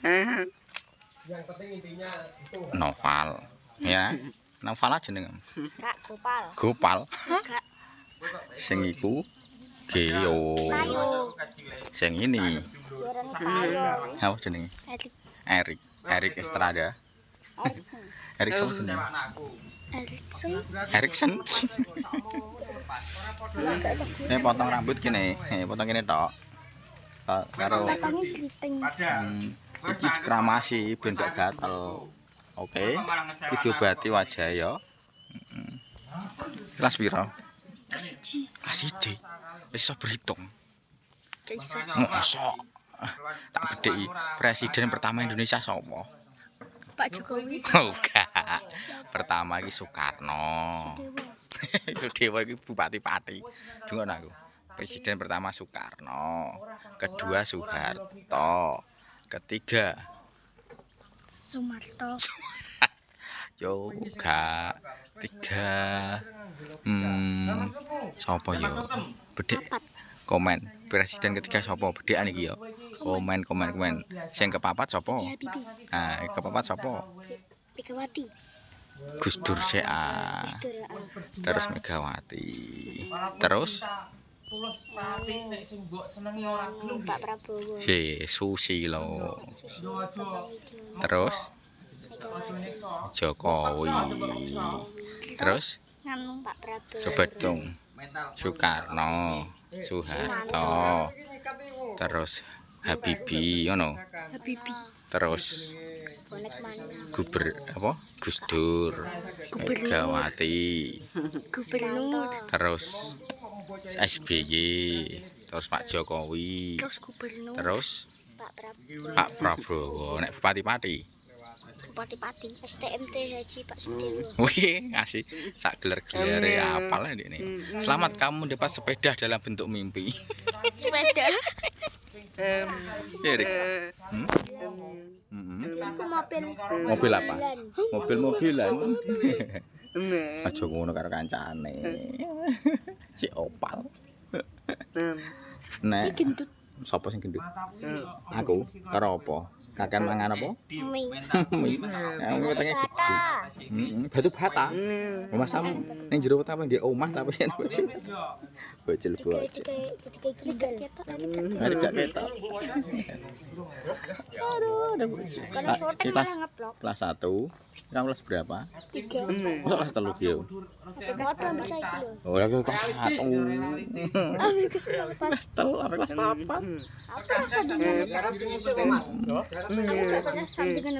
Yang penting intinya itu Noval ya. Noval aja jeneng. Kak Gopal. Gopal. Kak Sing iku Geo. Tayo. Sing ini Juarane Tayo. apa jenenge? Erik. Erik Estrada. Erikson. Erik sapa jenenge? Erikson. Erikson. Ini potong rambut gini, potong gini tok. Karo Potongnya gliting. iki dikramasi ben gak gatel. Oke. Iki diobati wajah ya. Kelas piro? Kelas 1. Kelas 1. Wis iso berhitung. Iso. Mosok. Tak bedheki presiden pertama Indonesia sapa? Pak Jokowi. Oh, enggak. Pertama iki Soekarno. Sudewa iki bupati Pati. Dengono aku. Presiden pertama Soekarno, kedua Soeharto, ketiga Sumarto. yo gak tiga sapa yo bedhek komen presiden ketiga sapa bedhekan iki yo komen sing kepapat sapa nah kepapat sapa Megawati. Gus Dur SEA terus Megawati terus Pak Prabowo. Susilo terus Jokowi terus Nganu Pak Prabowo. coba dong Soekarno Soeharto terus Habibie ngono Habibie. terus Bonek mana? apa Gus Dur Megawati Gubernur. terus SBY terus Pak Jokowi Terus gubernur. terus Pak Prabowo. Pak Prabowo nek Bupati Pati Bupati Pati. STMT Haji Pak Sudirno. wih ngasih sak gelar-gelare apal ini. Selamat kamu mendapat sepeda dalam bentuk mimpi. Sepeda. Erik. Aku mobil. Mobil apa? Mobil-mobilan. Aja ngono karo kancane. Si Opal. Nek Gendut. sapa sing gendut? Aku karo apa? Kakan mangan apa? Mie. Yang wetenge gede. Batu bata. Omah sam ning jero wetenge ndek omah tapi bocil. Ketika gigal. Ada gak ketok. Aduh, Karena shorting malah ngeblok. kelas 1. Kamu kelas berapa? 3. Masuk kelas 3 ya. Foto ambil saya itu loh. Oh, aku kelas 1. Ambil keselamatan. Kelas 3, kelas 4. Apa sandingan aja? Aku katanya sandingan